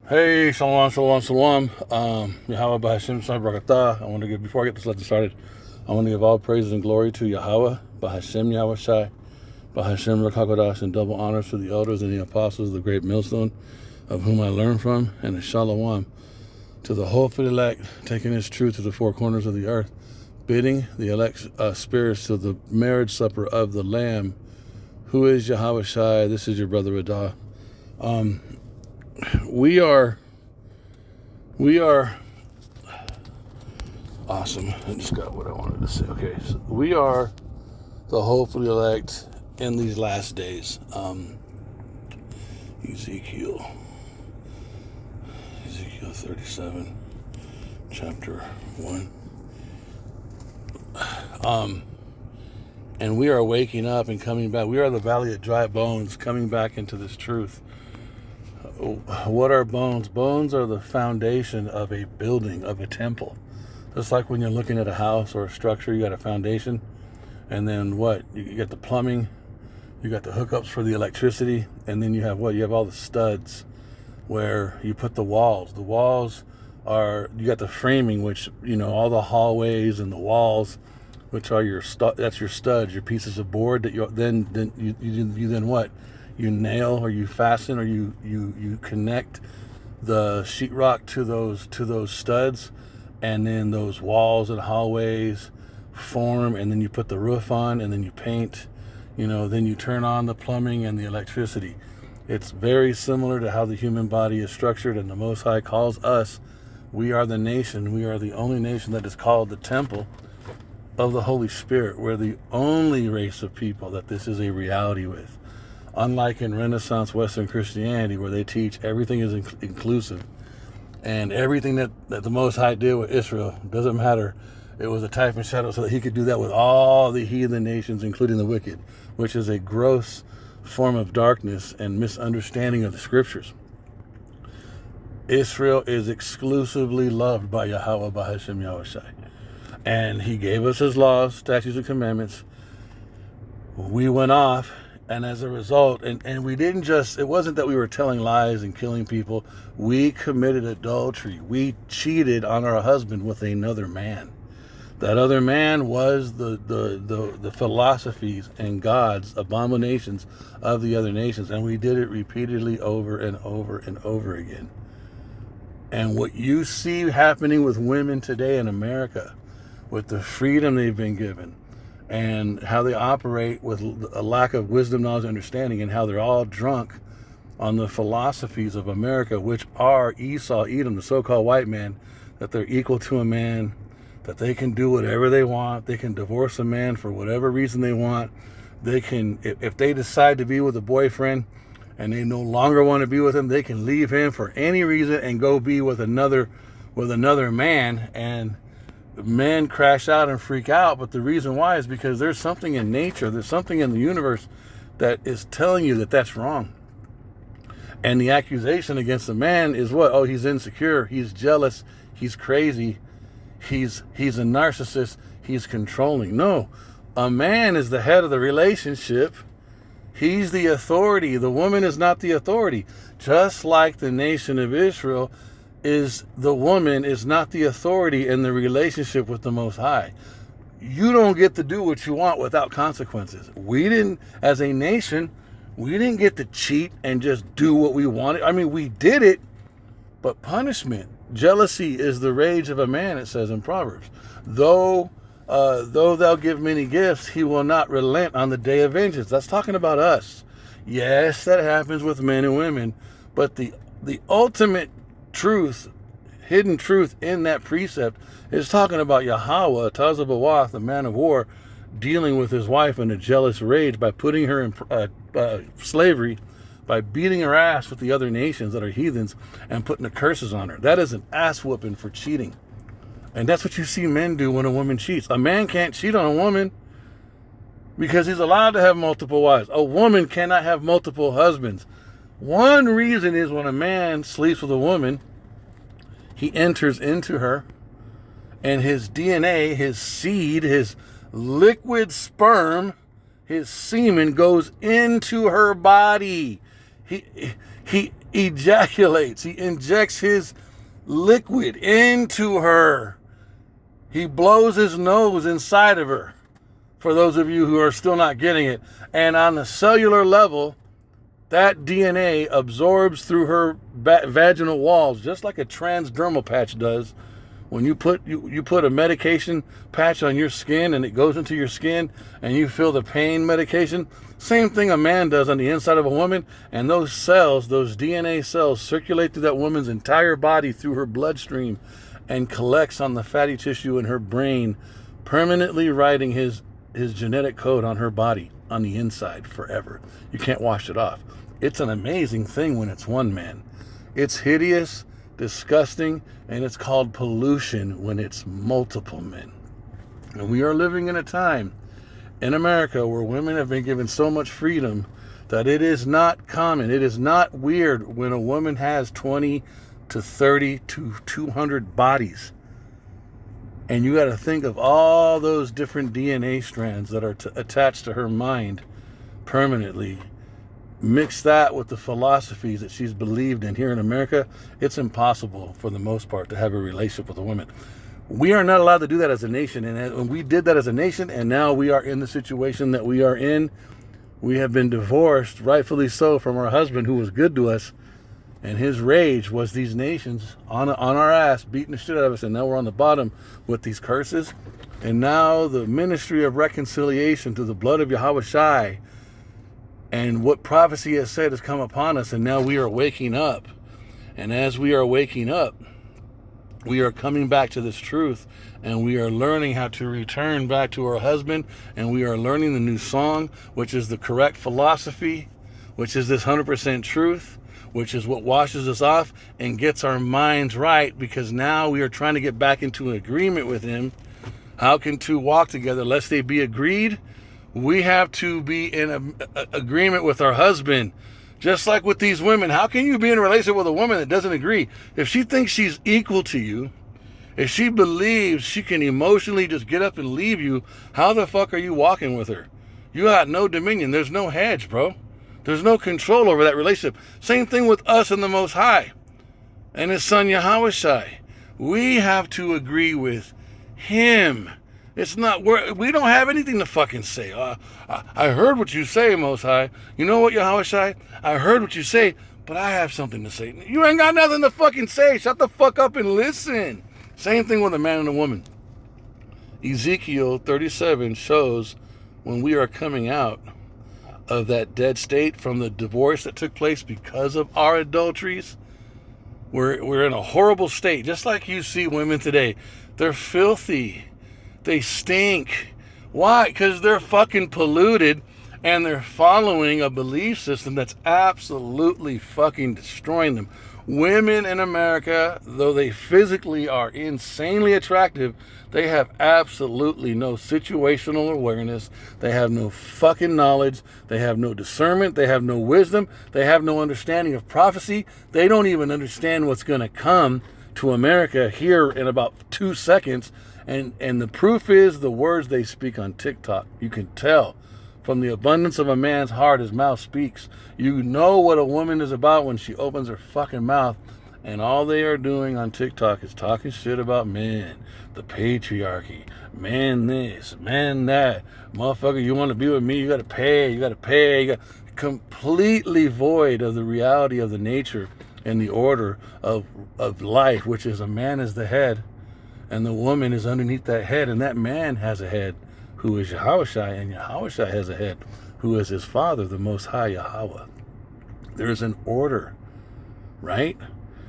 Hey, shalom, shalom, shalom. Yahweh Bahashim Shai Barakatah. Before I get this lesson started, I want to give all praises and glory to Yahweh, Bahashim Yahweh Shai, Bahashim Rakakodash, and double honors to the elders and the apostles of the great millstone, of whom I learned from, and a shalom to the hopeful elect, taking this truth to the four corners of the earth, bidding the elect spirits to the marriage supper of the Lamb, who is Yahweh Shai. This is your brother Radah. We are awesome. I just got what I wanted to say. Okay, so we are the hopefully elect in these last days. Ezekiel 37, chapter 1. And we are waking up and coming back. We are the valley of dry bones coming back into this truth. What are bones? Bones are the foundation of a building, of a temple. Just like when you're looking at a house or a structure, you got a foundation, and then what? You got the plumbing, you got the hookups for the electricity, and then you have what? You have all the studs where you put the walls. The walls are, you got the framing, which, all the hallways and the walls, which are that's your studs, your pieces of board that you then what? You nail or you fasten or you connect the sheetrock to those studs, and then those walls and hallways form, and then you put the roof on, and then you paint, then you turn on the plumbing and the electricity. It's very similar to how the human body is structured, and the Most High calls us, we are the nation, we are the only nation that is called the temple of the Holy Spirit. We're the only race of people that this is a reality with. Unlike in Renaissance Western Christianity, where they teach everything is inclusive, and everything that the Most High did with Israel, doesn't matter. It was a type and shadow so that he could do that with all the heathen nations, including the wicked, which is a gross form of darkness and misunderstanding of the scriptures. Israel is exclusively loved by Yahweh Bahashim Yahweh Shai. And he gave us his laws, statutes, and commandments. We went off. And as a result, and we didn't just, it wasn't that we were telling lies and killing people. We committed adultery. We cheated on our husband with another man. That other man was the philosophies and gods, abominations of the other nations. And we did it repeatedly over and over and over again. And what you see happening with women today in America, with the freedom they've been given, and how they operate with a lack of wisdom, knowledge, and understanding, and how they're all drunk on the philosophies of America, which are Esau, Edom, the so-called white man, that they're equal to a man, that they can do whatever they want, they can divorce a man for whatever reason they want, they can, if they decide to be with a boyfriend and they no longer want to be with him, they can leave him for any reason and go be with another man, and men crash out and freak out. But the reason why is because there's something in nature, there's something in the universe that is telling you that that's wrong. And the accusation against the man is what? Oh, he's insecure, he's jealous, he's crazy, he's a narcissist, he's controlling. No, a man is the head of the relationship. He's the authority. The woman is not the authority. Just like the nation of Israel, the woman is not the authority in the relationship with the Most High. You don't get to do what you want without consequences. We didn't, as a nation, we didn't get to cheat and just do what we wanted. I mean, we did it, but punishment, jealousy is the rage of a man, it says in Proverbs. Though thou give many gifts, he will not relent on the day of vengeance. That's talking about us. Yes, that happens with men and women, but the ultimate truth, hidden truth in that precept is talking about Yahweh, Tazabawath, the man of war, dealing with his wife in a jealous rage by putting her in slavery, by beating her ass with the other nations that are heathens and putting the curses on her. That is an ass whooping for cheating. And that's what you see men do when a woman cheats. A man can't cheat on a woman because he's allowed to have multiple wives. A woman cannot have multiple husbands. One reason is when a man sleeps with a woman, he enters into her, and his DNA, his seed, his liquid sperm, his semen goes into her body. He ejaculates. He injects his liquid into her. He blows his nose inside of her. For those of you who are still not getting it. And on the cellular level, that DNA absorbs through her vaginal walls, just like a transdermal patch does. When you put a medication patch on your skin and it goes into your skin and you feel the pain medication, same thing a man does on the inside of a woman. And those cells, those DNA cells, circulate through that woman's entire body through her bloodstream and collects on the fatty tissue in her brain, permanently writing his genetic code on her body on the inside forever. You can't wash it off. It's an amazing thing when it's one man. It's hideous, disgusting, and it's called pollution when it's multiple men. And we are living in a time in America where women have been given so much freedom that it is not common. It is not weird when a woman has 20 to 30 to 200 bodies. And you got to think of all those different DNA strands that are attached to her mind permanently. Mix that with the philosophies that she's believed in here in America. It's impossible for the most part to have a relationship with a woman. We are not allowed to do that as a nation. And we did that as a nation, and now we are in the situation that we are in. We have been divorced, rightfully so, from our husband who was good to us. And his rage was these nations on our ass, beating the shit out of us. And now we're on the bottom with these curses. And now the ministry of reconciliation to the blood of Yahweh Shai and what prophecy has said has come upon us. And now we are waking up. And as we are waking up, we are coming back to this truth. And we are learning how to return back to our husband. And we are learning the new song, which is the correct philosophy, which is this 100% truth, which is what washes us off and gets our minds right, because now we are trying to get back into an agreement with him. How can two walk together lest they be agreed? We have to be in a agreement with our husband. Just like with these women, how can you be in a relationship with a woman that doesn't agree? If she thinks she's equal to you, if she believes she can emotionally just get up and leave you, how the fuck are you walking with her? You got no dominion. There's no hedge, bro. There's no control over that relationship. Same thing with us and the Most High and his son Yahweh Shai. We have to agree with him. It's not, we don't have anything to fucking say. I heard what you say, Most High. You know what, Yahweh Shai? I heard what you say, but I have something to say. You ain't got nothing to fucking say. Shut the fuck up and listen. Same thing with a man and a woman. Ezekiel 37 shows when we are coming out of that dead state from the divorce that took place because of our adulteries. We're in a horrible state, just like you see women today. They're filthy. They stink. Why? Because they're fucking polluted and they're following a belief system that's absolutely fucking destroying them. Women in America, though they physically are insanely attractive, they have absolutely no situational awareness. They have no fucking knowledge. They have no discernment. They have no wisdom. They have no understanding of prophecy. They don't even understand what's going to come to America here in about 2 seconds. And the proof is the words they speak on TikTok. You can tell from the abundance of a man's heart, his mouth speaks. You know what a woman is about when she opens her fucking mouth. And all they are doing on TikTok is talking shit about men, the patriarchy, man this, man that. Motherfucker, you want to be with me, you got to pay, you got completely void of the reality of the nature and the order of life, which is a man is the head and the woman is underneath that head, and that man has a head who is Yahushua, and Yahushua has a head who is his father, the Most High Yahweh. There is an order, right?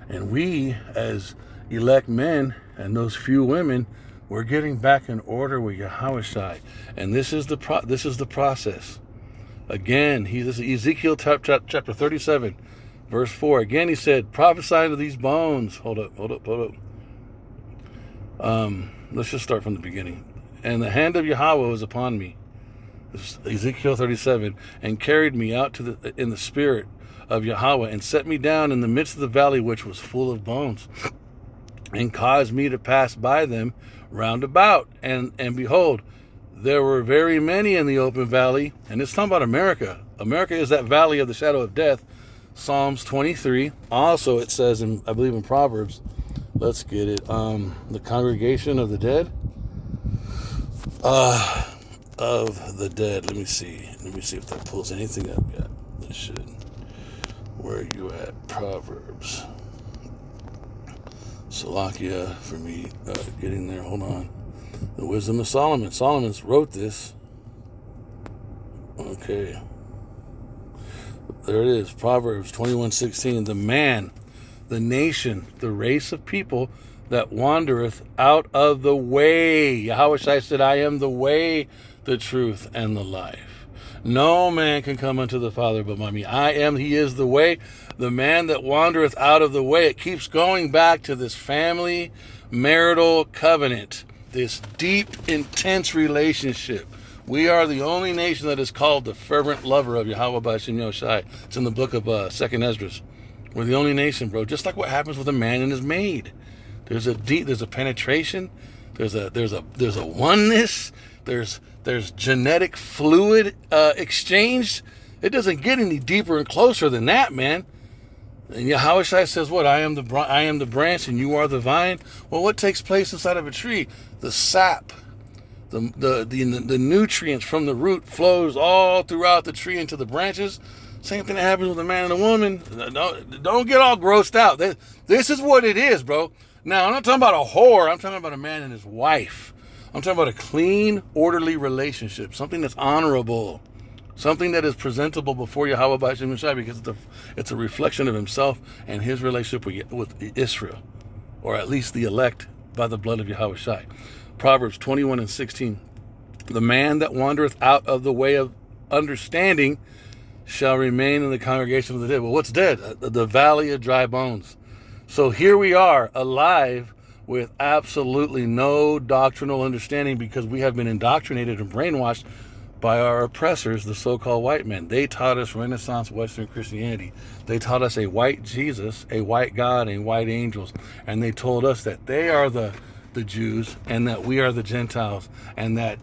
And we, as elect men and those few women, we're getting back in order with Yahushua. And this is the process. Again, this is Ezekiel chapter 37, verse 4. Again, he said, prophesy to these bones. Hold up. Let's just start from the beginning. And the hand of Yahweh was upon me. This is Ezekiel 37, and carried me out in the spirit of Yahweh, and set me down in the midst of the valley, which was full of bones, and caused me to pass by them round about. And behold, there were very many in the open valley. And it's talking about America. America is that valley of the shadow of death. Psalms 23. Also, it says, I believe in Proverbs, let's get it, the congregation of the dead. Of the dead. Let me see if that pulls anything up yet. This should. Where are you at? Proverbs. Salakia for me getting there. Hold on. The Wisdom of Solomon. Solomon wrote this. Okay. There it is. Proverbs 21:16. The man, the nation, the race of people that wandereth out of the way. Yahweh said, I am the way, the truth, and the life. No man can come unto the Father but by me. He is the way. The man that wandereth out of the way. It keeps going back to this family marital covenant, this deep, intense relationship. We are the only nation that is called the fervent lover of Yahweh B'Hashem Yoshai. It's in the book of 2nd Esdras. We're the only nation, bro. Just like what happens with a man and his maid. There's a penetration. There's a oneness. There's genetic fluid exchange. It doesn't get any deeper and closer than that, man. And Yahweh says, what? I am the branch and you are the vine. Well, what takes place inside of a tree? The sap, the nutrients from the root flows all throughout the tree into the branches. Same thing that happens with a man and a woman. Don't get all grossed out. This is what it is, bro. Now, I'm not talking about a whore. I'm talking about a man and his wife. I'm talking about a clean, orderly relationship. Something that's honorable. Something that is presentable before Yahweh B'Hashem Yoshai, because it's a reflection of himself and his relationship with Israel. Or at least the elect by the blood of Yahweh Shai. Proverbs 21:16. The man that wandereth out of the way of understanding shall remain in the congregation of the dead. Well, what's dead? The valley of dry bones. So here we are, alive with absolutely no doctrinal understanding, because we have been indoctrinated and brainwashed by our oppressors, the so-called white men. They taught us Renaissance Western Christianity. They taught us a white Jesus, a white God, and white angels. And they told us that they are the Jews and that we are the Gentiles, and that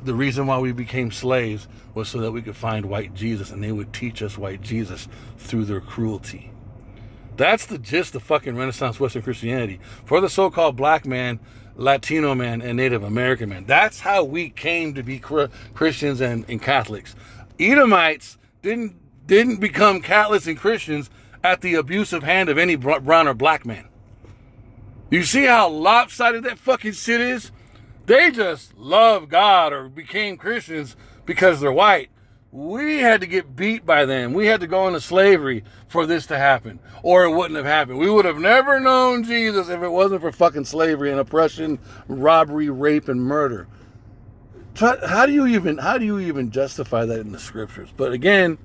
the reason why we became slaves was so that we could find white Jesus, and they would teach us white Jesus through their cruelty. That's the gist of fucking Renaissance Western Christianity. For the so-called black man, Latino man, and Native American man. That's how we came to be Christians and Catholics. Edomites didn't become Catholics and Christians at the abusive hand of any brown or black man. You see how lopsided that fucking shit is? They just love God or became Christians because they're white. We had to get beat by them. We had to go into slavery for this to happen, or it wouldn't have happened. We would have never known Jesus if it wasn't for fucking slavery and oppression, robbery, rape, and murder. How do you even justify that in the scriptures? But again,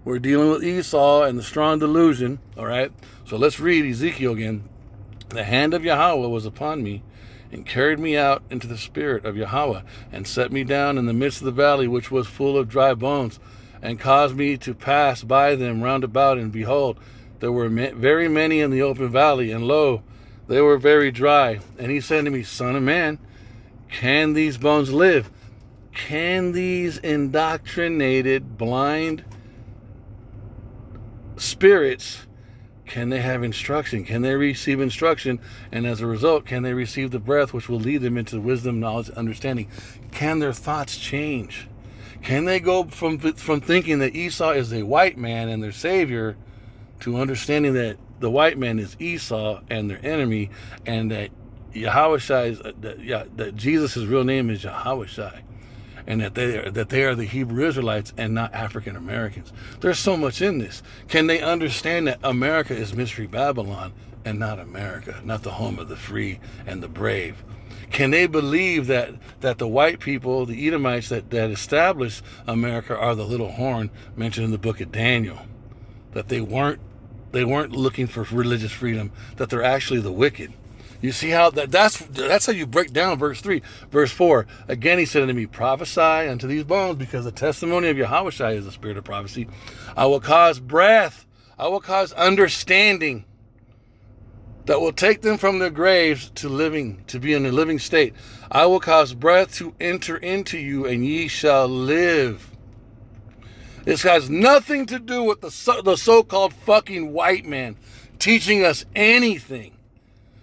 we're dealing with Esau and the strong delusion. All right, so let's read Ezekiel again. The hand of Yahweh was upon me, and carried me out into the spirit of Yahweh, and set me down in the midst of the valley, which was full of dry bones, and caused me to pass by them round about. And behold, there were very many in the open valley, and lo, they were very dry. And he said to me, Son of man, can these bones live? Can these indoctrinated, blind spirits, can they have instruction? Can they receive instruction? And as a result, can they receive the breath which will lead them into wisdom, knowledge, and understanding? Can their thoughts change? Can they go from thinking that Esau is a white man and their savior to understanding that the white man is Esau and their enemy, and that that Jesus' real name is Yahweh Shai, and that they are the Hebrew Israelites and not African Americans? There's so much in this. Can they understand that America is Mystery Babylon and not America, not the home of the free and the brave? Can they believe that the white people, the Edomites that established America, are the little horn mentioned in the book of Daniel? That they weren't looking for religious freedom, that they're actually the wicked. You see how that's how you break down verse 3. Verse 4, again he said unto me, prophesy unto these bones, because the testimony of Yahweh Shai is the spirit of prophecy. I will cause breath, I will cause understanding, that will take them from their graves to be in a living state. I will cause breath to enter into you, and ye shall live. This has nothing to do with the so-called fucking white man teaching us anything.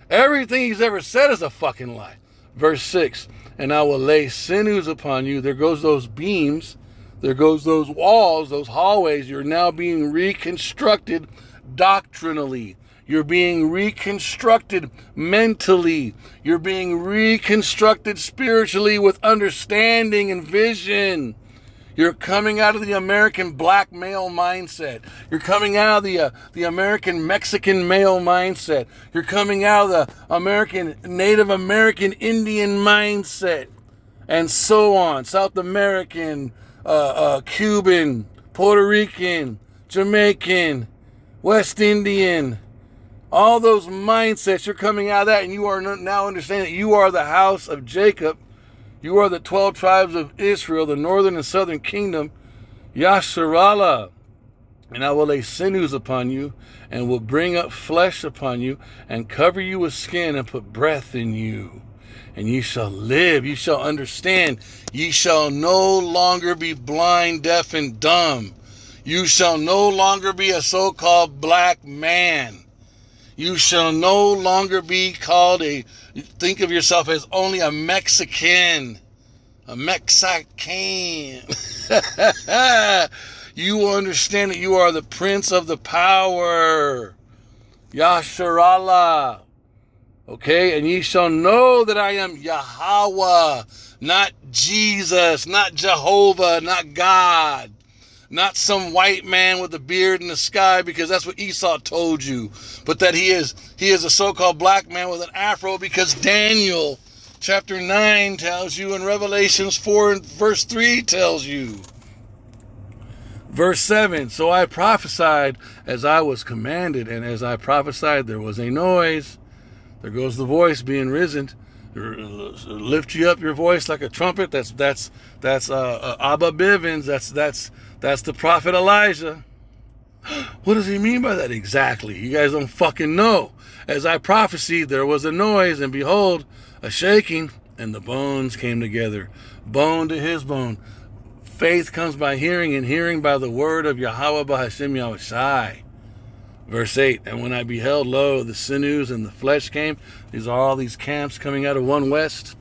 Everything he's ever said is a fucking lie. Verse 6, and I will lay sinews upon you. There goes those beams. There goes those walls, those hallways. You're now being reconstructed doctrinally. You're being reconstructed mentally. You're being reconstructed spiritually with understanding and vision. You're coming out of the American black male mindset. You're coming out of the American Mexican male mindset. You're coming out of the American Native American Indian mindset, and so on. South American, Cuban, Puerto Rican, Jamaican, West Indian. All those mindsets, you're coming out of that, and you are now understanding that you are the house of Jacob. You are the 12 tribes of Israel, the northern and southern kingdom. Yasharallah. And I will lay sinews upon you, and will bring up flesh upon you, and cover you with skin, and put breath in you. And ye shall live, ye shall understand. Ye shall no longer be blind, deaf, and dumb. You shall no longer be a so-called black man. You shall no longer be called think of yourself as only a Mexican. A Mexican. You will understand that you are the prince of the power. Yasharallah. Okay, and ye shall know that I am Yahweh, not Jesus, not Jehovah, not God. Not some white man with a beard in the sky, because that's what Esau told you. But that he is a so-called black man with an afro, because Daniel chapter 9 tells you, and Revelations 4 and verse 3 tells you. Verse 7, so I prophesied as I was commanded, and as I prophesied there was a noise. There goes the voice being risen. Lift you up your voice like a trumpet. That's Abba Bivens. That's the prophet Elijah. What does he mean by that exactly? You guys don't fucking know. As I prophesied, there was a noise, and behold, a shaking, and the bones came together, bone to his bone. Faith comes by hearing, and hearing by the word of Yahweh B'Hashem Yahushai. Verse 8, and when I beheld, lo, the sinews and the flesh came. These are all these camps coming out of one west.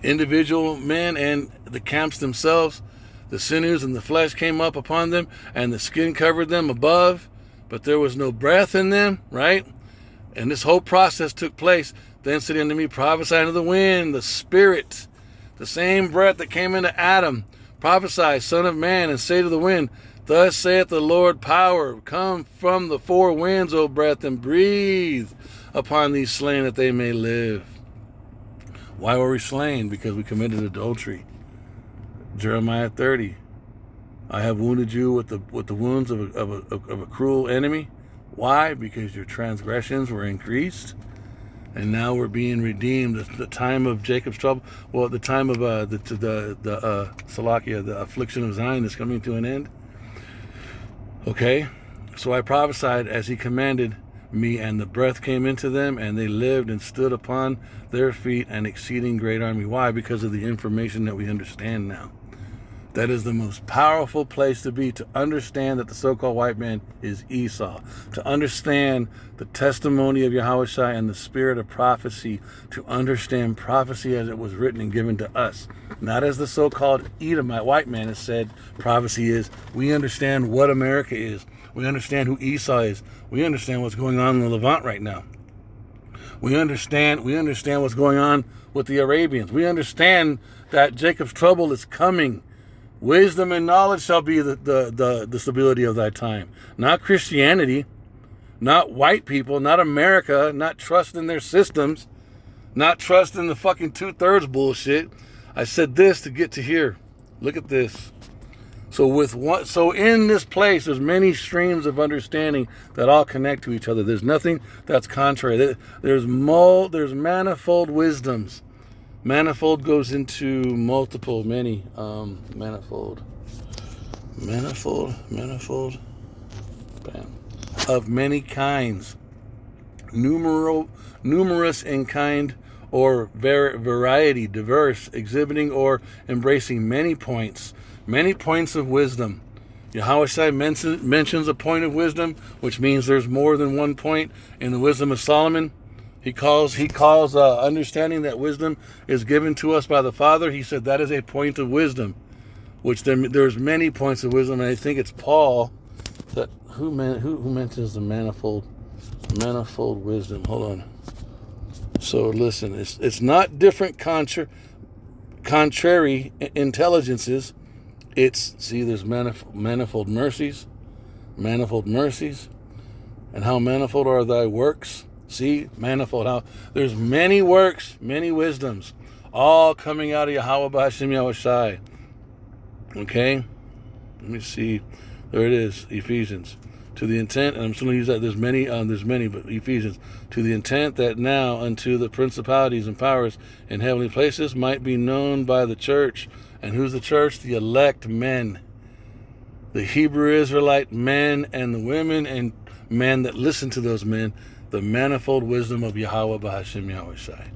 Individual men and the camps themselves. The sinews and the flesh came up upon them, and the skin covered them above, but there was no breath in them, right? And this whole process took place. Then said unto me, prophesy unto the wind, the spirit, the same breath that came into Adam. Prophesy, son of man, and say to the wind, thus saith the Lord power, come from the four winds, O breath, and breathe upon these slain that they may live. Why were we slain? Because we committed adultery. Jeremiah 30. I have wounded you with the wounds of a cruel enemy. Why? Because your transgressions were increased, and now we're being redeemed. The time of Jacob's trouble, well, the time of the Salakia, the affliction of Zion, is coming to an end. Okay, so I prophesied as he commanded me, and the breath came into them, and they lived and stood upon their feet, an exceeding great army. Why? Because of the information that we understand now. That is the most powerful place to be, to understand that the so-called white man is Esau, to understand the testimony of Yahushua and the spirit of prophecy, to understand prophecy as it was written and given to us, not as the so-called Edomite white man has said prophecy is. We understand what America is. We understand who Esau is. We understand what's going on in the Levant right now. We understand what's going on with the Arabians. We understand that Jacob's trouble is coming. Wisdom and knowledge shall be the stability of thy time. Not Christianity, not white people, not America, not trust in their systems, not trust in the fucking 2/3 bullshit. I said this to get to here. Look at this. So in this place, there's many streams of understanding that all connect to each other. There's nothing that's contrary. There's manifold wisdoms. Manifold goes into multiple, many, manifold, bam, of many kinds, numerous in kind or variety, diverse, exhibiting or embracing many points of wisdom. Yahushua mentions a point of wisdom, which means there's more than one point in the wisdom of Solomon. He calls understanding that wisdom is given to us by the Father. He said that is a point of wisdom, which there's many points of wisdom, and I think it's Paul that who mentions the manifold wisdom. Hold on. So listen, it's not different contrary intelligences. There's manifold mercies, and how manifold are thy works. See, manifold, how there's many works, many wisdoms, all coming out of Yahweh B'Hashem Yahushai. Okay? Let me see. There it is, Ephesians. To the intent, and I'm still going to use that, there's many, but Ephesians. To the intent that now unto the principalities and powers in heavenly places might be known by the church. And who's the church? The elect men. The Hebrew Israelite men and the women and men that listen to those men, the manifold wisdom of Yahweh B'Hashem Yahushai.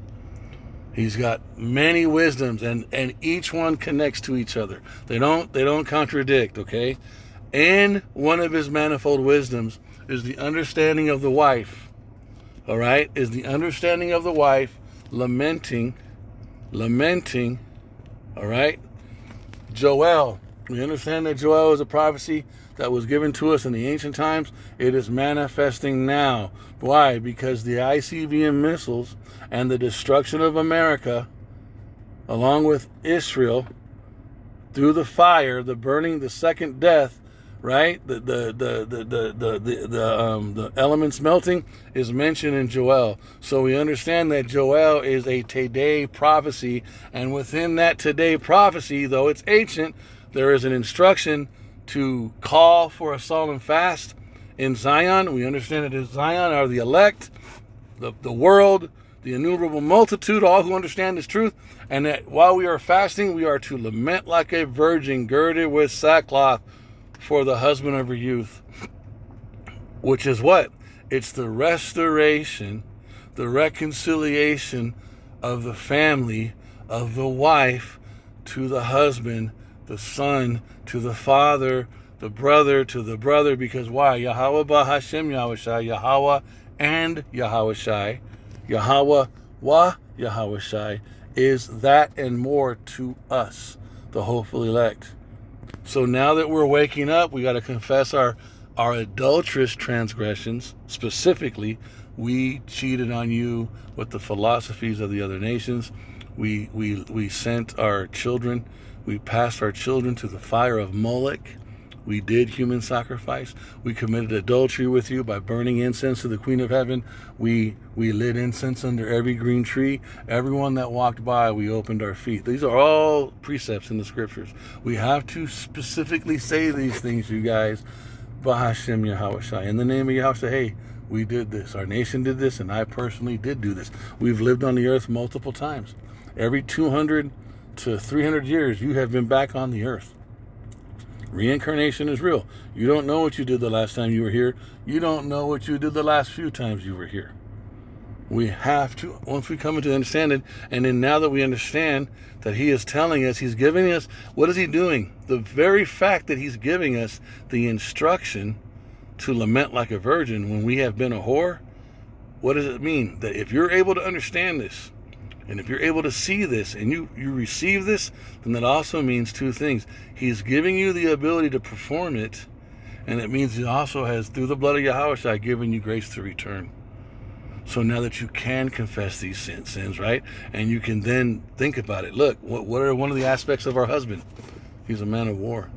He's got many wisdoms, and each one connects to each other. They don't contradict, okay? And one of his manifold wisdoms is the understanding of the wife. All right? Is the understanding of the wife lamenting, all right? Joel. We understand that Joel is a prophecy that was given to us in the ancient times. It is manifesting now. Why? Because the ICBM missiles and the destruction of America, along with Israel, through the fire, the burning, the second death, right? The elements melting is mentioned in Joel. So we understand that Joel is a today prophecy, and within that today prophecy, though it's ancient, there is an instruction to call for a solemn fast in Zion. We understand that in Zion are the elect, the world, the innumerable multitude, all who understand this truth, and that while we are fasting, we are to lament like a virgin girded with sackcloth for the husband of her youth. Which is what? It's the restoration, the reconciliation of the family, of the wife to the husband, the son to the father, the brother to the brother. Because why? Yahweh B'Hashem Yahushai, Yahweh and Yahushai, Yahweh wa Yahushai is that and more to us, the hopeful elect. So now that we're waking up, we got to confess our adulterous transgressions. Specifically, we cheated on you with the philosophies of the other nations. We sent our children. We passed our children to the fire of Molech. We did human sacrifice. We committed adultery with you by burning incense to the Queen of Heaven. We lit incense under every green tree. Everyone that walked by, we opened our feet. These are all precepts in the scriptures. We have to specifically say these things, you guys. B'Hashem Yahushai. In the name of Yahushua, hey, we did this. Our nation did this, and I personally did do this. We've lived on the earth multiple times. Every 200 to 300 years, you have been back on the earth. Reincarnation is real. You don't know what you did the last time you were here. You don't know what you did the last few times you were here. We have to, once we come into understanding, and then now that we understand that he is telling us, he's giving us, what is he doing? The very fact that he's giving us the instruction to lament like a virgin when we have been a whore, what does it mean? That if you're able to understand this, and if you're able to see this and you receive this, then that also means two things. He's giving you the ability to perform it, and it means he also has, through the blood of Yahushua, given you grace to return. So now that you can confess these sins, right? And you can then think about it. Look, what are one of the aspects of our husband? He's a man of war.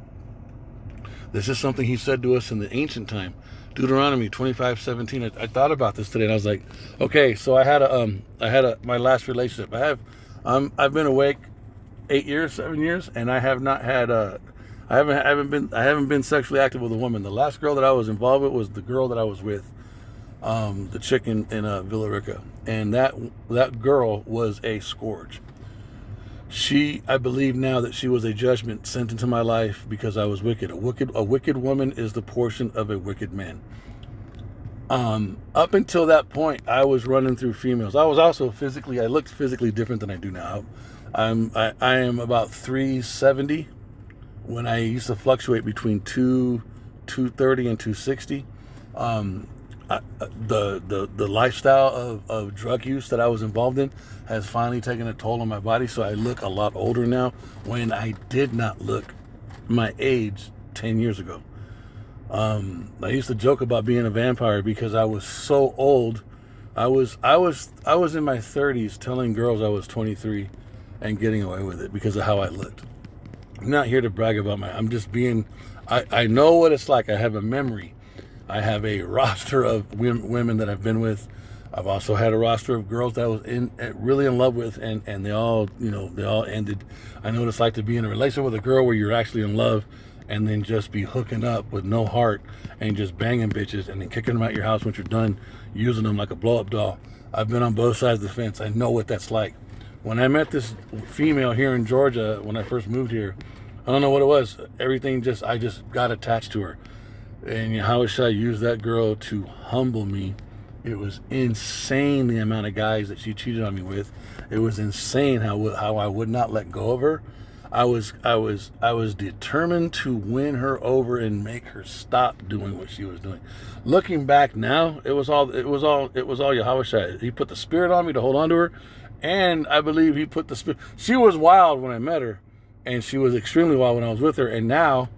This is something he said to us in the ancient time. Deuteronomy 25:17. I thought about this today, and I was like, okay, so I had my last relationship. I've been awake 7 years, and I have not had I haven't been sexually active with a woman. The last girl that I was involved with was the girl that I was with, the chick in Villa Rica, and that girl was a scourge. I believe now that she was a judgment sent into my life because I was wicked. A wicked woman is the portion of a wicked man. Up until that point, I was running through females. I was also I looked physically different than I do now. I am about 370, when I used to fluctuate between 230 and 260, the lifestyle of drug use that I was involved in has finally taken a toll on my body. So I look a lot older now when I did not look my age 10 years ago. I used to joke about being a vampire because I was so old. I was in my 30s telling girls I was 23 and getting away with it because of how I looked. I'm not here to brag about I'm just being, I know what it's like. I have a memory. I have a roster of women that I've been with. I've also had a roster of girls that I was really in love with, and they all, they all ended. I know what it's like to be in a relationship with a girl where you're actually in love, and then just be hooking up with no heart and just banging bitches and then kicking them out your house once you're done using them like a blow-up doll. I've been on both sides of the fence. I know what that's like. When I met this female here in Georgia, when I first moved here, I don't know what it was. I just got attached to her. And how should I use that girl to humble me? It was insane the amount of guys that she cheated on me with. It was insane how I would not let go of her. I was determined to win her over and make her stop doing what she was doing. Looking back now, it was all Yahweh. He put the spirit on me to hold on to her, and I believe he put the spirit. She was wild when I met her, and she was extremely wild when I was with her, and now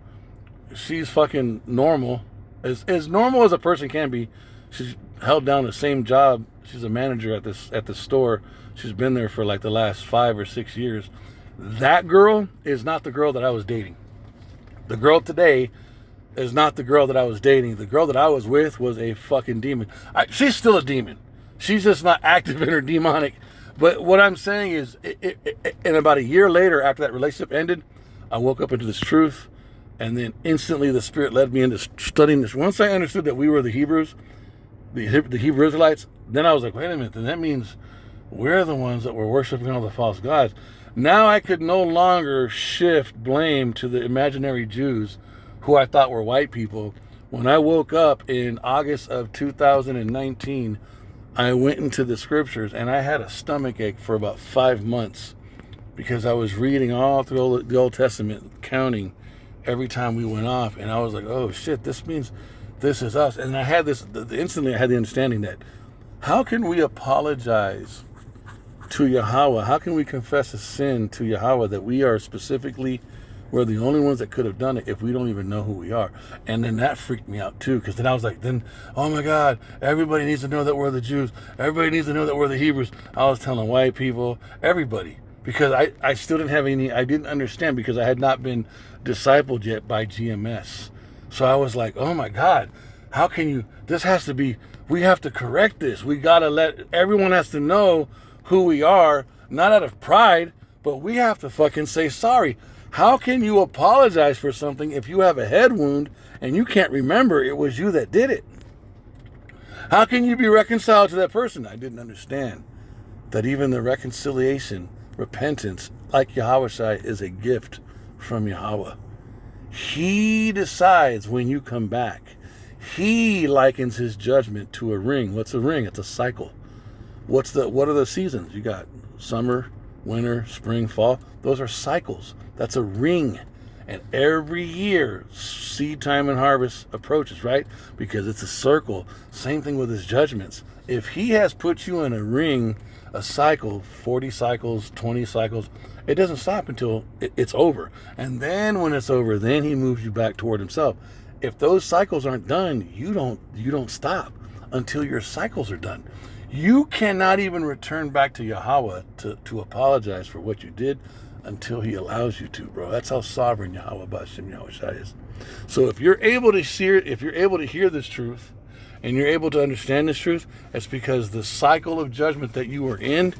she's fucking normal, as normal as a person can be. She's held down the same job. She's a manager at this store. She's been there for like the last 5 or 6 years. That girl is not the girl that I was dating. The girl today is not the girl that I was dating. The girl that I was with was a fucking demon. She's still a demon. She's just not active in her demonic. But what I'm saying is, and about a year later, after that relationship ended, I woke up into this truth, and then instantly the Spirit led me into studying this. Once I understood that we were the Hebrews, the Hebrew Israelites, then I was like, wait a minute, then that means we're the ones that were worshiping all the false gods. Now I could no longer shift blame to the imaginary Jews who I thought were white people. When I woke up in August of 2019, I went into the scriptures and I had a stomach ache for about 5 months because I was reading all through the Old Testament, counting every time we went off, and I was like, oh shit, this means this is us. And I had instantly I had the understanding that how can we apologize to Yahweh? How can we confess a sin to Yahweh that we're the only ones that could have done it if we don't even know who we are? And then that freaked me out too, because then I was like, oh my God, everybody needs to know that we're the Jews. Everybody needs to know that we're the Hebrews. I was telling white people, everybody, because I still didn't have I didn't understand because I had not been discipled yet by GMS. So I was like, oh my God, how can you, we have to correct this. Everyone has to know who we are, not out of pride, but we have to fucking say sorry. How can you apologize for something if you have a head wound and you can't remember it was you that did it? How can you be reconciled to that person? I didn't understand that even the reconciliation, repentance, like Yahweh is a gift from Yahweh. He decides when you come back. He likens his judgment to a ring. What's a ring? It's a cycle. What are the seasons? You got summer, winter, spring, fall. Those are cycles. That's a ring. And every year, seed time and harvest approaches, right? Because it's a circle. Same thing with his judgments. If he has put you in a ring, a cycle, 40 cycles, 20 cycles, it doesn't stop until it's over. And then when it's over, then he moves you back toward himself. If those cycles aren't done, you don't stop until your cycles are done. You cannot even return back to Yahweh to apologize for what you did until he allows you to, bro. That's how sovereign Yahweh B'Shem Yahushua is. So if you're able to hear this truth, and you're able to understand this truth, it's because the cycle of judgment that you were in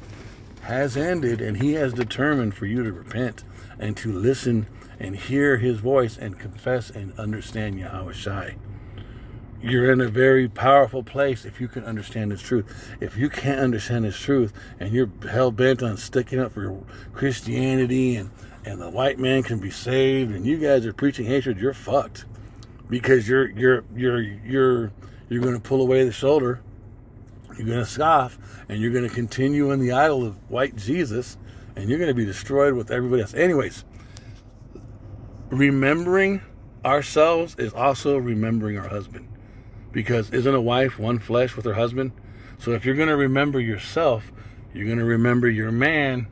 has ended, and he has determined for you to repent and to listen and hear his voice and confess and understand Yahweh Shai. You're in a very powerful place if you can understand this truth. If you can't understand this truth and you're hell-bent on sticking up for Christianity and the white man can be saved and you guys are preaching hatred, you're fucked. Because you're going to pull away the shoulder, you're going to scoff, and you're going to continue in the idol of white Jesus, and you're going to be destroyed with everybody else. Anyways, remembering ourselves is also remembering our husband. Because isn't a wife one flesh with her husband? So if you're going to remember yourself, you're going to remember your man.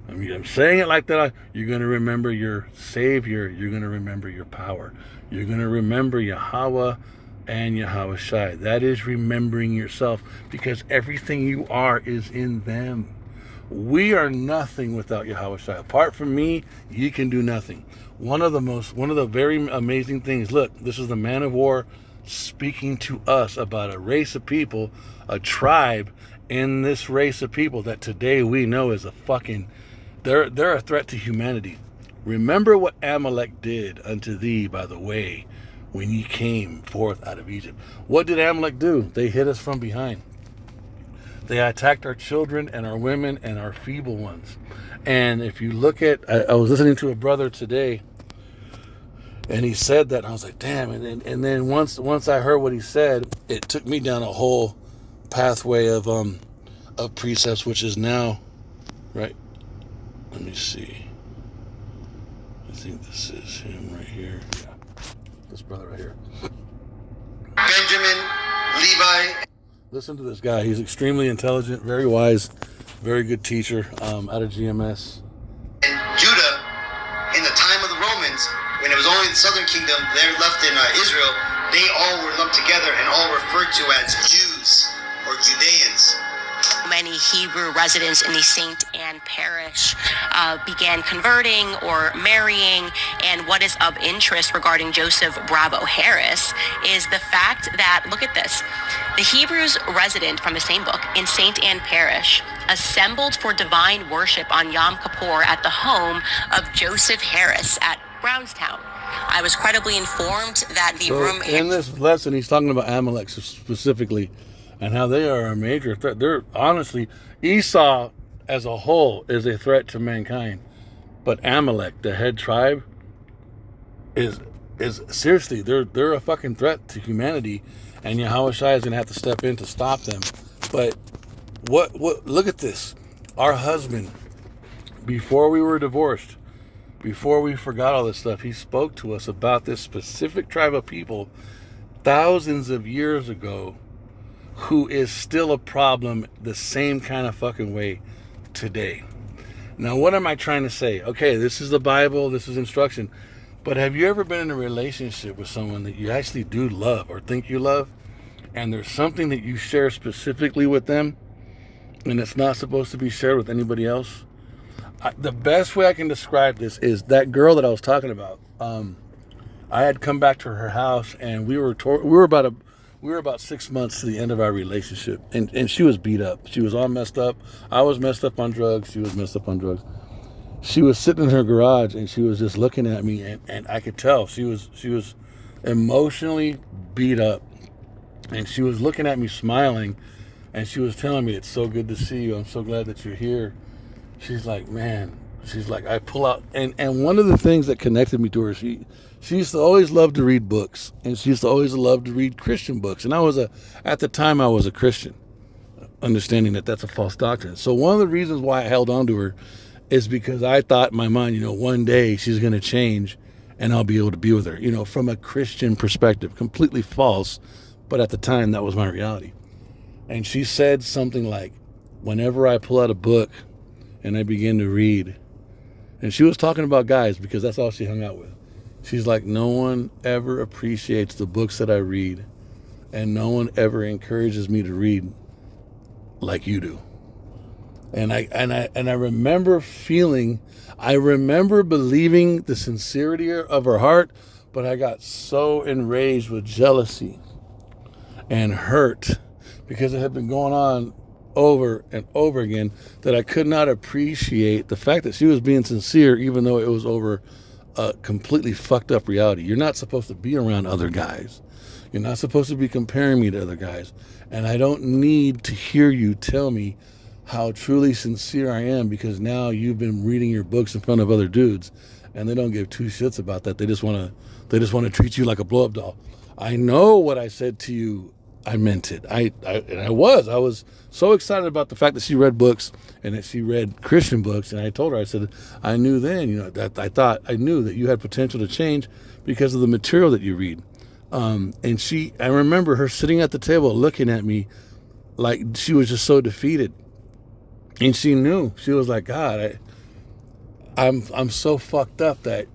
I mean, I'm saying it like that. You're going to remember your Savior. You're going to remember your power. You're going to remember Yahweh and Yahweh Shai. That is remembering yourself, because everything you are is in them. We are nothing without Yahweh Shai. Apart from me, you can do nothing. One of the very amazing things, look, this is the man of war speaking to us about a race of people, a tribe in this race of people that today we know is a fucking, they're a threat to humanity. Remember what Amalek did unto thee by the way when ye came forth out of Egypt. What did Amalek do? They hit us from behind. They attacked our children and our women and our feeble ones. And if you look at, I was listening to a brother today, and he said that, and I was like, damn. And then once I heard what he said, it took me down a whole pathway of precepts, which is now, right? Let me see. I think this is him right here. Yeah, this brother right here. Benjamin, Levi. Listen to this guy. He's extremely intelligent, very wise, very good teacher out of GMS. And Judah, in the time of the Romans, when it was only the southern kingdom, they were left in Israel, they all were lumped together and all referred to as Jews or Judeans. Many Hebrew residents in the St. Anne parish began converting or marrying, and what is of interest regarding Joseph Bravo Harris is the fact that, look at this, the Hebrews resident from the same book in St. Anne parish assembled for divine worship on Yom Kippur at the home of Joseph Harris at Brownstown. I was credibly informed that the room... In this lesson, he's talking about Amalek specifically, and how they are a major threat. They're honestly, Esau as a whole is a threat to mankind, but Amalek, the head tribe, is seriously, they're a fucking threat to humanity, and Yahweh Shai is gonna have to step in to stop them. But what look at this. Our husband, before we were divorced, before we forgot all this stuff, he spoke to us about this specific tribe of people thousands of years ago, who is still a problem the same kind of fucking way today. Now, what am I trying to say? Okay, this is the Bible, this is instruction, but have you ever been in a relationship with someone that you actually do love or think you love, and there's something that you share specifically with them, and it's not supposed to be shared with anybody else? The best way I can describe this is that girl that I was talking about. I had come back to her house, and we were about 6 months to the end of our relationship, and she was beat up. She was all messed up. I was messed up on drugs. She was messed up on drugs. She was sitting in her garage, and she was just looking at me, and I could tell she was emotionally beat up, and she was looking at me smiling, and she was telling me, "It's so good to see you. I'm so glad that you're here." She's like, man, she's like, I pull out, and one of the things that connected me to her, she used to always love to read books, and she used to always love to read Christian books. And at the time I was a Christian, understanding that that's a false doctrine. So one of the reasons why I held on to her is because I thought in my mind, one day she's going to change and I'll be able to be with her, from a Christian perspective. Completely false, but at the time that was my reality. And she said something like, whenever I pull out a book and I begin to read, and she was talking about guys because that's all she hung out with. She's like, no one ever appreciates the books that I read, and no one ever encourages me to read like you do. And I remember believing the sincerity of her heart, but I got so enraged with jealousy and hurt because it had been going on over and over again, that I could not appreciate the fact that she was being sincere, even though it was over a completely fucked up reality. You're not supposed to be around other guys. You're not supposed to be comparing me to other guys. And I don't need to hear you tell me how truly sincere I am, because now you've been reading your books in front of other dudes and they don't give two shits about that. They just want to treat you like a blow-up doll. I know what I said to you I meant it. I was so excited about the fact that she read books and that she read Christian books. And I told her, I said, I knew then, that I knew that you had potential to change because of the material that you read. And I remember her sitting at the table looking at me like she was just so defeated. And she knew. She was like, God, I'm so fucked up that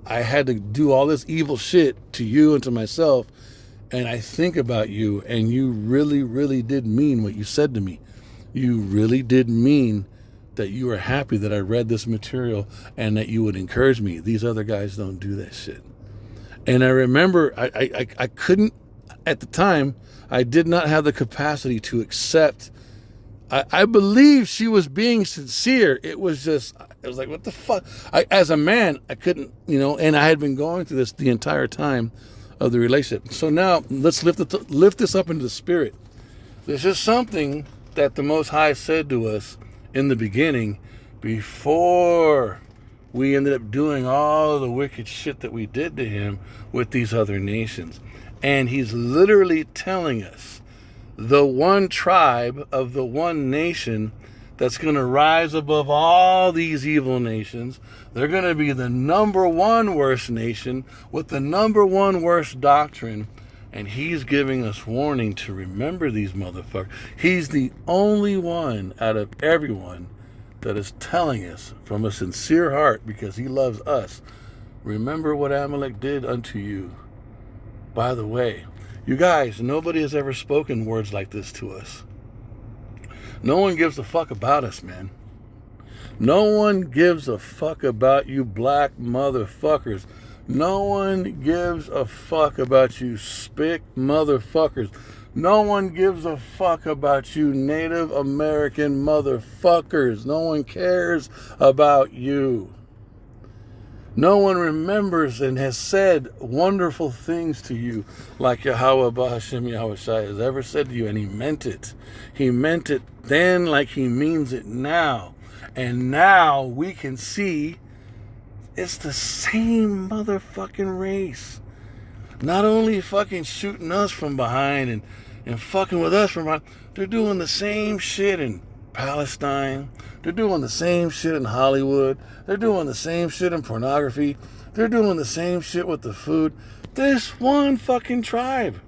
I had to do all this evil shit to you and to myself. And I think about you, and you really, really did mean what you said to me. You really did mean that you were happy that I read this material and that you would encourage me. These other guys don't do that shit. And I remember I couldn't, at the time, I did not have the capacity to accept. I believe she was being sincere. It was like, what the fuck? As a man, I couldn't, and I had been going through this the entire time of the relationship. So now let's lift this up into the spirit. This is something that the Most High said to us in the beginning before we ended up doing all the wicked shit that we did to him with these other nations. And he's literally telling us the one tribe of the one nation that's going to rise above all these evil nations. They're going to be the number one worst nation with the number one worst doctrine. And he's giving us warning to remember these motherfuckers. He's the only one out of everyone that is telling us from a sincere heart, because he loves us, remember what Amalek did unto you. By the way, you guys, nobody has ever spoken words like this to us. No one gives a fuck about us, man. No one gives a fuck about you black motherfuckers. No one gives a fuck about you spick motherfuckers. No one gives a fuck about you Native American motherfuckers. No one cares about you. No one remembers and has said wonderful things to you like Yahweh Bahashim Yahushai has ever said to you, and he meant it. He meant it then like he means it now. And now we can see it's the same motherfucking race. Not only fucking shooting us from behind and fucking with us from behind, they're doing the same shit in Palestine. They're doing the same shit in Hollywood. They're doing the same shit in pornography. They're doing the same shit with the food. This one fucking tribe.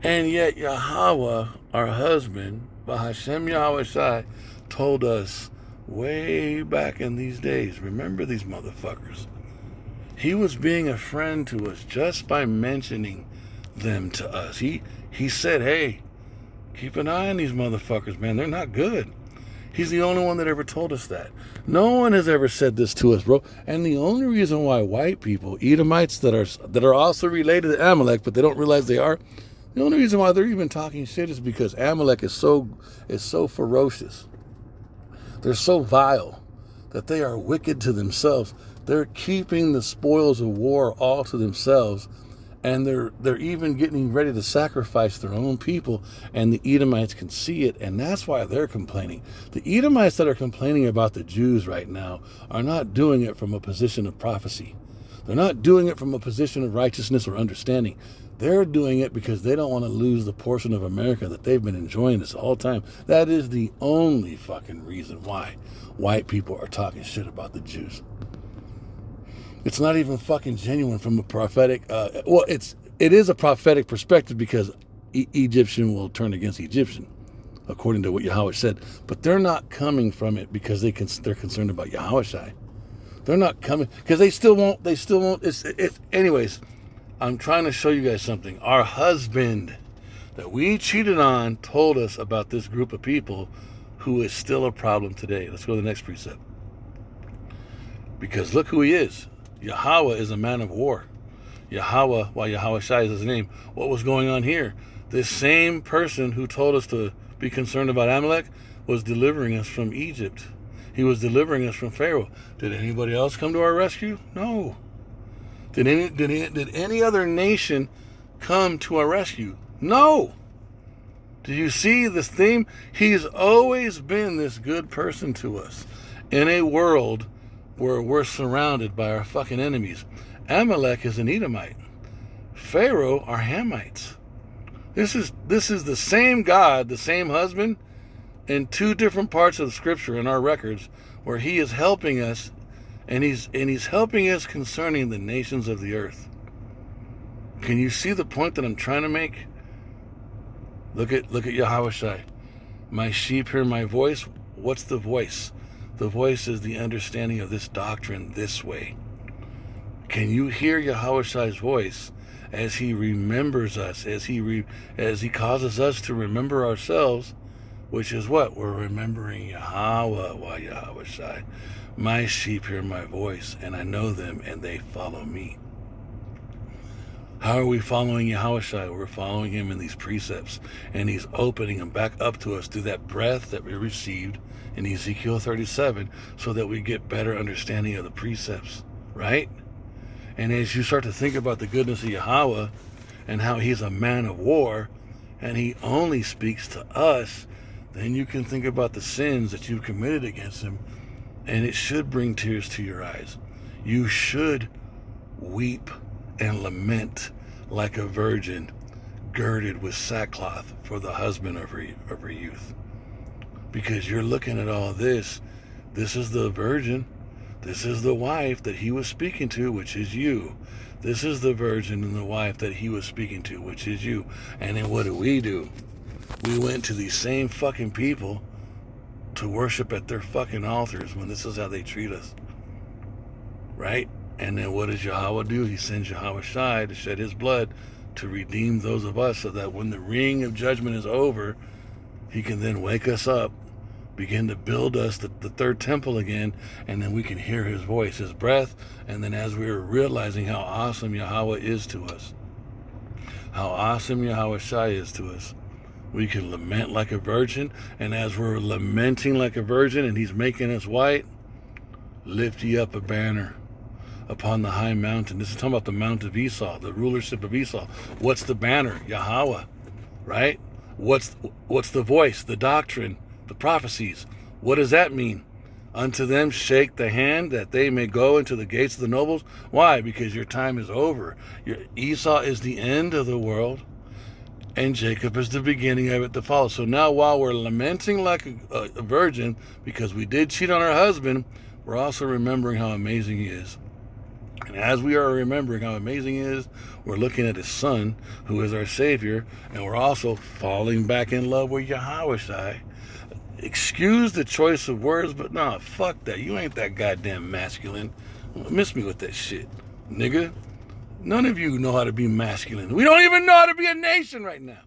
And yet Yahweh, our husband, Bahashem Yahweh Shai, told us way back in these days, remember these motherfuckers. He was being a friend to us just by mentioning them to us. He said, hey, keep an eye on these motherfuckers, man. They're not good. He's the only one that ever told us that. No one has ever said this to us, bro. And the only reason why white people, Edomites that are also related to Amalek, but they don't realize they are, the only reason why they're even talking shit is because Amalek is so ferocious. They're so vile that they are wicked to themselves. They're keeping the spoils of war all to themselves. And they're even getting ready to sacrifice their own people, and the Edomites can see it, and that's why they're complaining. The Edomites that are complaining about the Jews right now are not doing it from a position of prophecy. They're not doing it from a position of righteousness or understanding. They're doing it because they don't want to lose the portion of America that they've been enjoying this whole time. That is the only fucking reason why white people are talking shit about the Jews. It's not even fucking genuine from a prophetic, it is a prophetic perspective, because Egyptian will turn against Egyptian, according to what Yahweh said. But they're not coming from it because they're concerned about Yahushai. They're not coming because they still won't. Anyways, I'm trying to show you guys something. Our husband that we cheated on told us about this group of people who is still a problem today. Let's go to the next precept. Because look who he is. Yahweh is a man of war. Yahweh, while Yahweh Shai is his name. What was going on here? This same person who told us to be concerned about Amalek was delivering us from Egypt. He was delivering us from Pharaoh. Did anybody else come to our rescue? No. Did any other nation come to our rescue? No. Do you see this theme? He's always been this good person to us in a world where we're surrounded by our fucking enemies. Amalek is an Edomite. Pharaoh are Hamites. This is the same God, the same husband, in two different parts of the scripture in our records, where he is helping us, and he's helping us concerning the nations of the earth. Can you see the point that I'm trying to make? Look at Yahushua. My sheep hear my voice. What's the voice? The voice is the understanding of this doctrine this way. Can you hear Yahushua's voice as he remembers us, as he causes us to remember ourselves, which is what? We're remembering Yahweh while Yahushua. My sheep hear my voice, and I know them, and they follow me. How are we following Yahushua? We're following him in these precepts, and he's opening them back up to us through that breath that we received in Ezekiel 37, so that we get better understanding of the precepts, right? And as you start to think about the goodness of Yahweh and how he's a man of war, and he only speaks to us, then you can think about the sins that you've committed against him, and it should bring tears to your eyes. You should weep and lament like a virgin girded with sackcloth for the husband of her youth. Because you're looking at all this. This is the virgin. This is the wife that he was speaking to, which is you. This is the virgin and the wife that he was speaking to, which is you. And then what do? We went to these same fucking people to worship at their fucking altars when this is how they treat us. Right? And then what does Yahweh do? He sends Yahushua to shed his blood to redeem those of us, so that when the ring of judgment is over, he can then wake us up, begin to build us the third temple again, and then we can hear his voice, his breath, and then as we're realizing how awesome Yahweh is to us, how awesome Yahushua is to us, we can lament like a virgin, and as we're lamenting like a virgin and he's making us white, lift ye up a banner upon the high mountain. This is talking about the Mount of Esau, the rulership of Esau. What's the banner? Yahweh, right? What's the voice, the doctrine, the prophecies? What does that mean? Unto them shake the hand that they may go into the gates of the nobles. Why? Because your time is over. Esau is the end of the world, and Jacob is the beginning of it to follow. So now while we're lamenting like a virgin because we did cheat on our husband, we're also remembering how amazing he is. And as we are remembering how amazing he is, we're looking at his son, who is our Savior, and we're also falling back in love with Yahushua. Excuse the choice of words, but nah, fuck that. You ain't that goddamn masculine. Miss me with that shit, nigga. None of you know how to be masculine. We don't even know how to be a nation right now.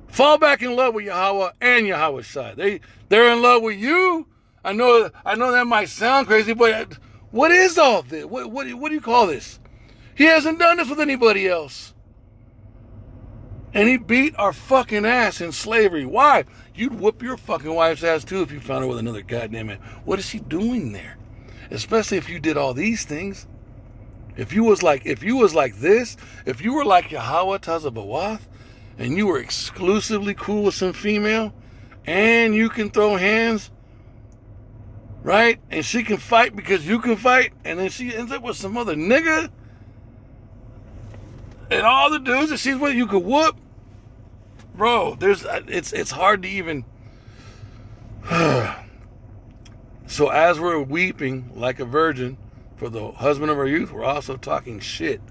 Fall back in love with Yahweh and Yahushua. They're in love with you. I know that might sound crazy, but what is all this? What do you call this? He hasn't done this with anybody else. And he beat our fucking ass in slavery. Why? You'd whoop your fucking wife's ass too if you found her with another goddamn man. What is she doing there? Especially if you did all these things. If you was like this, if you were like Yahweh Tazabawath, and you were exclusively cool with some female, and you can throw hands, right? And she can fight because you can fight, and then she ends up with some other nigga, and all the dudes that she's with you could whoop, bro. It's hard to even. So as we're weeping like a virgin for the husband of our youth, we're also talking shit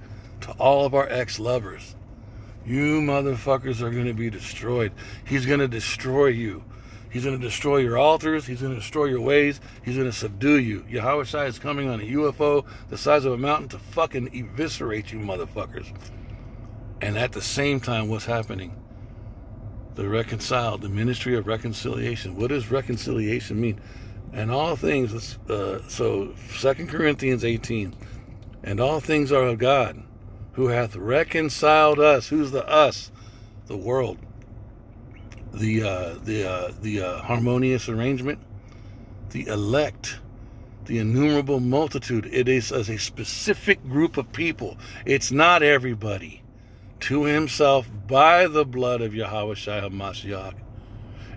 to all of our ex-lovers. You motherfuckers are going to be destroyed. He's going to destroy you. He's going to destroy your altars. He's going to destroy your ways. He's going to subdue you. Yahushua is coming on a UFO the size of a mountain to fucking eviscerate you motherfuckers. And at the same time, what's happening? The reconciled, the ministry of reconciliation. What does reconciliation mean? And all things, so 2 Corinthians 18, and all things are of God, who hath reconciled us. Who's the us? The world. The harmonious arrangement. The elect. The innumerable multitude. It is as a specific group of people. It's not everybody. To himself by the blood of Yahushua HaMashiach,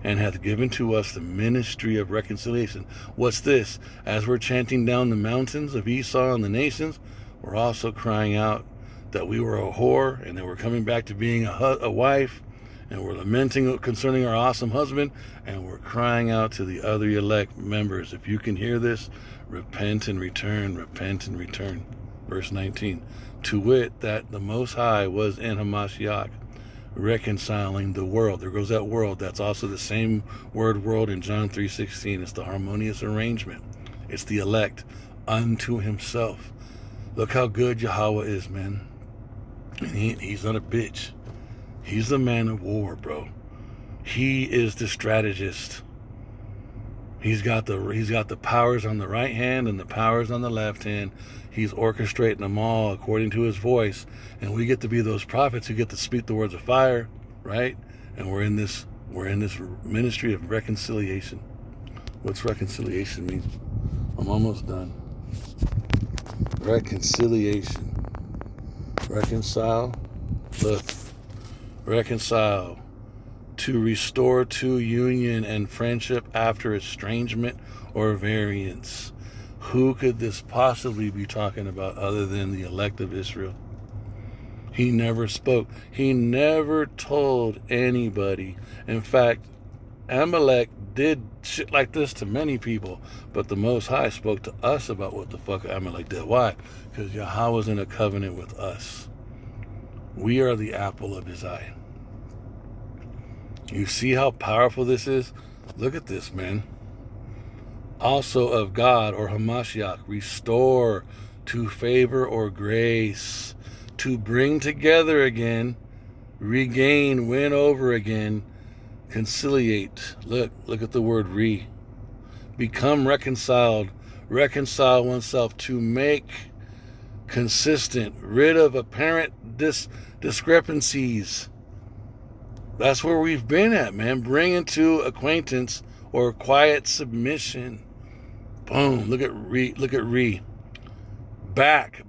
and hath given to us the ministry of reconciliation. What's this? As we're chanting down the mountains of Esau and the nations, we're also crying out that we were a whore and that we're coming back to being a wife, and we're lamenting concerning our awesome husband, and we're crying out to the other elect members, if you can hear this, repent and return, repent and return. Verse 19, to wit, that the Most High was in Hamashiach, reconciling the world. There goes that world. That's also the same word world in John 3:16. It's the harmonious arrangement. It's the elect unto himself. Look how good Yahweh is, man. And he's not a bitch. He's the man of war, bro. He is the strategist. He's got the powers on the right hand and the powers on the left hand. He's orchestrating them all according to his voice. And we get to be those prophets who get to speak the words of fire, right? And we're in this ministry of reconciliation. What's reconciliation mean? I'm almost done. Reconciliation. Reconcile. Look. Reconcile. To restore to union and friendship after estrangement or variance. Who could this possibly be talking about other than the elect of Israel? He never spoke. He never told anybody. In fact, Amalek did shit like this to many people, but the Most High spoke to us about what the fuck Amalek did. Why? Because Yahweh was in a covenant with us. We are the apple of his eye. You see how powerful this is? Look at this, man. Also of God, or Hamashiach, restore to favor or grace, to bring together again, regain, win over again, conciliate. Look at the word re. Become reconciled, reconcile oneself, to make consistent, rid of apparent discrepancies. That's where we've been at, man. Bring into acquaintance or quiet submission. Boom. Look at re. Back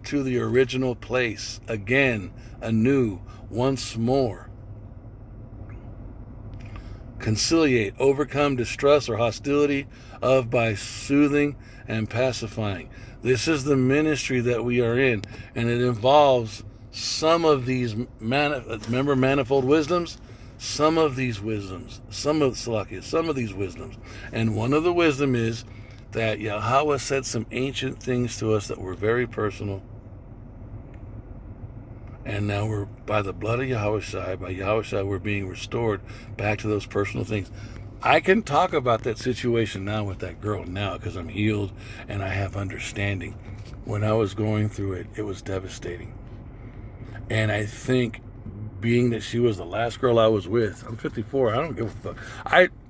to the original place. Again, anew, once more. Conciliate, overcome distrust or hostility of by soothing and pacifying. This is the ministry that we are in, and it involves some of these, remember manifold wisdoms? Some of these wisdoms, some of these wisdoms. And one of the wisdom is that Yahweh said some ancient things to us that were very personal. And now we're, by the blood of Yahushua, by Yahushua, we're being restored back to those personal things. I can talk about that situation now with that girl now because I'm healed and I have understanding. When I was going through it, it was devastating. And I think being that she was the last girl I was with, I'm 54, I don't give a fuck.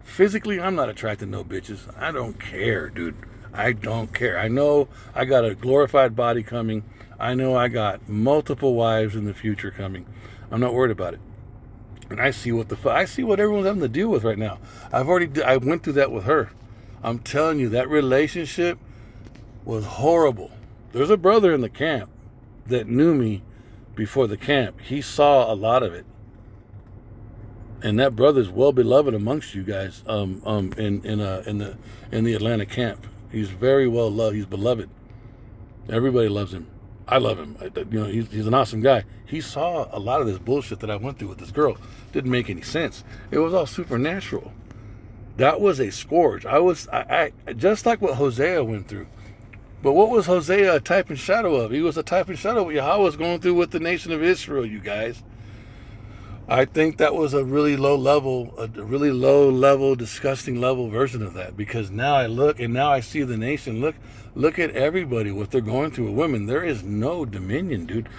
Physically, I'm not attracted to no bitches. I don't care, dude. I don't care. I know I got a glorified body coming. I know I got multiple wives in the future coming. I'm not worried about it. And I see what everyone's having to deal with right now. I went through that with her. I'm telling you, that relationship was horrible. There's a brother in the camp that knew me before the camp. He saw a lot of it. And that brother's well beloved amongst you guys in the Atlanta camp. He's very well loved. He's beloved. Everybody loves him. I love him. He's an awesome guy. He saw a lot of this bullshit that I went through with this girl. Didn't make any sense. It was all supernatural. That was a scourge. I just like what Hosea went through. But what was Hosea a type and shadow of? He was a type and shadow of what Yahweh was going through with the nation of Israel, you guys. I think that was a really low level, disgusting level version of that. Because now I look and now I see the nation. Look at everybody, what they're going through with women. There is no dominion, dude.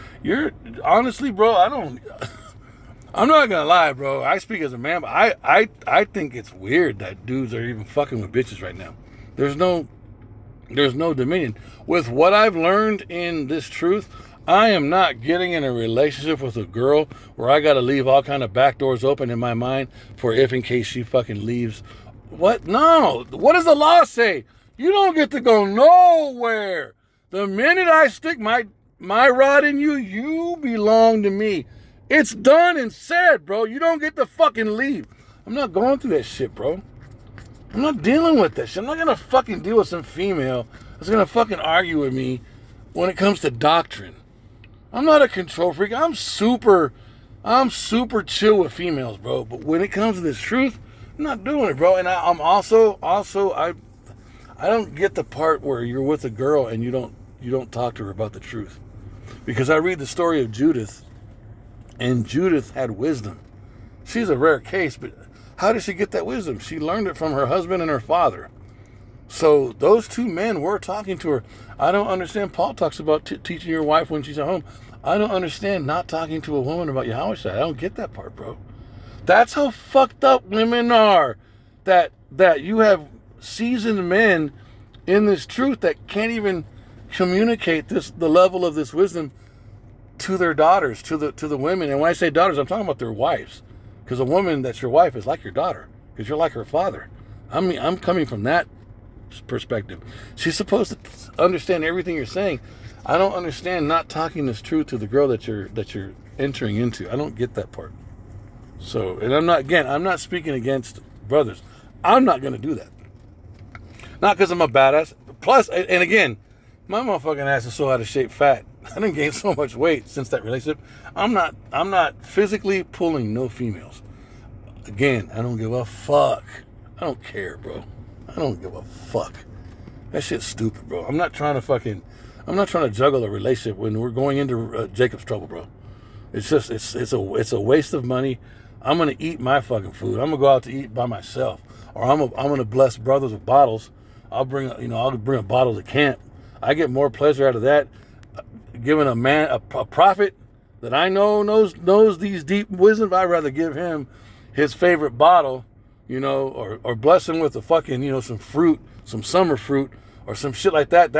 Honestly, bro, I'm not gonna lie, bro. I speak as a man, but I think it's weird that dudes are even fucking with bitches right now. There's no dominion. With what I've learned in this truth, I am not getting in a relationship with a girl where I got to leave all kind of back doors open in my mind for if in case she fucking leaves. What? No. What does the law say? You don't get to go nowhere. The minute I stick my rod in you, you belong to me. It's done and said, bro. You don't get to fucking leave. I'm not going through that shit, bro. I'm not dealing with that shit. I'm not going to fucking deal with some female that's going to fucking argue with me when it comes to doctrine. I'm not a control freak. I'm super I'm super chill with females, bro. But when it comes to this truth, I'm not doing it, bro. And I'm also I don't get the part where you're with a girl and you don't talk to her about the truth. Because I read the story of Judith, and Judith had wisdom. She's a rare case, but how did she get that wisdom? She learned it from her husband and her father. So those two men were talking to her. I don't understand. Paul talks about teaching your wife when she's at home. I don't understand not talking to a woman about Yahweh. I don't get that part, bro. That's how fucked up women are. That you have seasoned men in this truth that can't even communicate the level of this wisdom to their daughters, to the women. And when I say daughters, I'm talking about their wives. Because a woman that's your wife is like your daughter, because you're like her father. I mean, I'm coming from that perspective. She's supposed to understand everything you're saying. I don't understand not talking this truth to the girl that you're entering into. I don't get that part. So, and I'm not speaking against brothers. I'm not going to do that. Not because I'm a badass. Plus, and again, my motherfucking ass is so out of shape fat. I didn't gain so much weight since that relationship. I'm not physically pulling no females. Again, I don't give a fuck. I don't care, bro. I don't give a fuck. That shit's stupid, bro. I'm not trying to juggle a relationship when we're going into Jacob's trouble, bro. It's just, it's a waste of money. I'm going to eat my fucking food. I'm going to go out to eat by myself. Or I'm going to bless brothers with bottles. I'll bring a bottle to camp. I get more pleasure out of that. Giving a man, a prophet that I know knows these deep wisdom, I'd rather give him his favorite bottle, or bless him with a fucking, some fruit, some summer fruit, or some shit like that.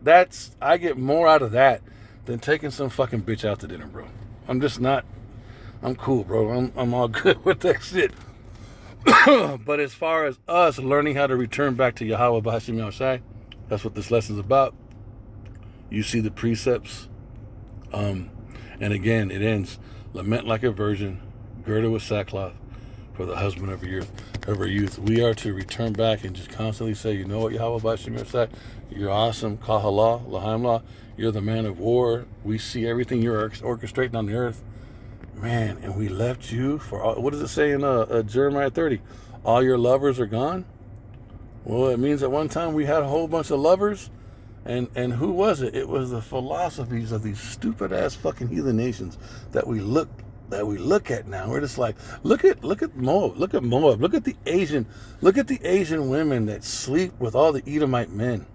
That's I get more out of that than taking some fucking bitch out to dinner, bro. I'm cool, bro. I'm all good with that shit. But as far as us learning how to return back to Yahweh B'Hashem Yahushai, that's what this lesson's about. You see the precepts. And again, it ends, lament like a virgin, girded with sackcloth for the husband of her youth. We are to return back and just constantly say, you know what, Yahweh B'Hashem Yahushai, you're awesome. Kahala, Lahaim La, you're the man of war. We see everything you're orchestrating on the earth. Man, and we left you for all, what does it say in Jeremiah 30? All your lovers are gone? Well, it means at one time we had a whole bunch of lovers. And who was it? It was the philosophies of these stupid ass fucking heathen nations that we look at now. We're just like, look at Moab, look at the Asian women that sleep with all the Edomite men.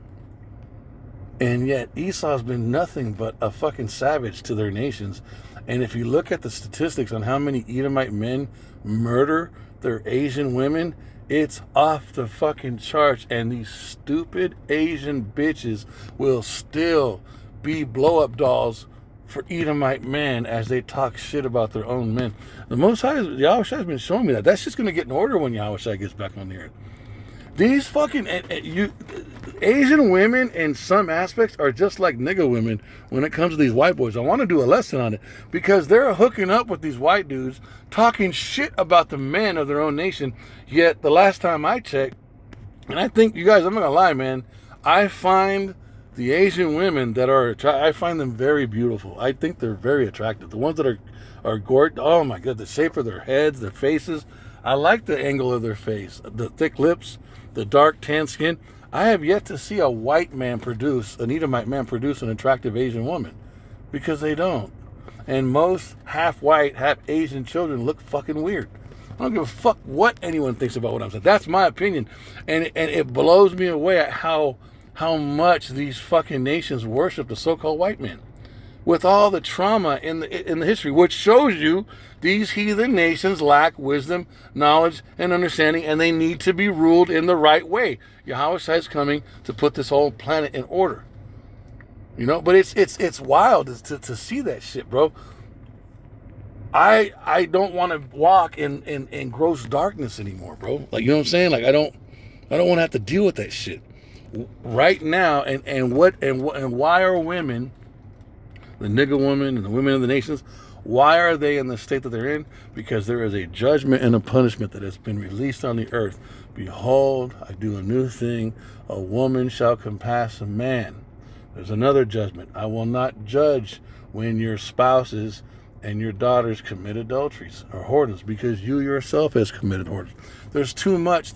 And yet Esau's been nothing but a fucking savage to their nations. And if you look at the statistics on how many Edomite men murder their Asian women, it's off the fucking charts. And these stupid Asian bitches will still be blow-up dolls for Edomite men as they talk shit about their own men. The Most High, Yahushua has been showing me that. That's just going to get in order when Yahushua gets back on the earth. These fucking Asian women in some aspects are just like nigga women when it comes to these white boys. I want to do a lesson on it because they're hooking up with these white dudes talking shit about the men of their own nation. Yet the last time I checked, and I think you guys, I'm not gonna lie, man, I find the Asian women that I find them very beautiful. I think they're very attractive. The ones that are gorgeous, oh my god, the shape of their heads, their faces. I like the angle of their face, the thick lips, the dark tan skin. I have yet to see a white man an Edomite man produce an attractive Asian woman, because they don't. And most half white, half Asian children look fucking weird. I don't give a fuck what anyone thinks about what I'm saying. That's my opinion. And it blows me away at how much these fucking nations worship the so-called white man. With all the trauma in the history, which shows you these heathen nations lack wisdom, knowledge, and understanding, and they need to be ruled in the right way. Yahweh is coming to put this whole planet in order. But it's wild to see that shit, bro. I don't want to walk in gross darkness anymore, bro. Like, you know what I'm saying? Like, I don't want to have to deal with that shit right now. And why are women, the nigger women and the women of the nations, why are they in the state that they're in? Because there is a judgment and a punishment that has been released on the earth. Behold, I do a new thing. A woman shall compass a man. There's another judgment. I will not judge when your spouses and your daughters commit adulteries or whoredoms because you yourself has committed whoredoms. There's too much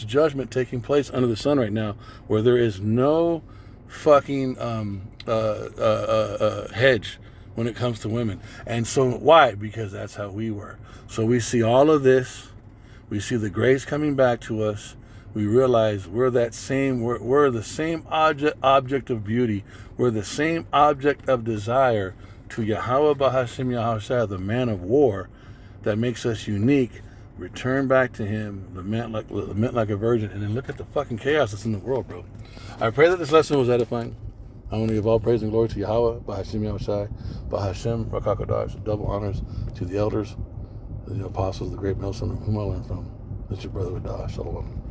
judgment taking place under the sun right now where there is no fucking hedge when it comes to women. And so why? Because that's how we were. So we see all of this. We see the grace coming back to us. We realize we're the same object of beauty. We're the same object of desire to Yahweh Bahashim Yahushua, the man of war that makes us unique. Return back to him, lament like a virgin, and then look at the fucking chaos that's in the world, bro. I pray that this lesson was edifying. I want to give all praise and glory to Yahweh, Bahashim Yahushua, Bahashim Rakakodash, double honors to the elders, the apostles, the great men from whom I learned from. That's your brother Wadah. Shalom.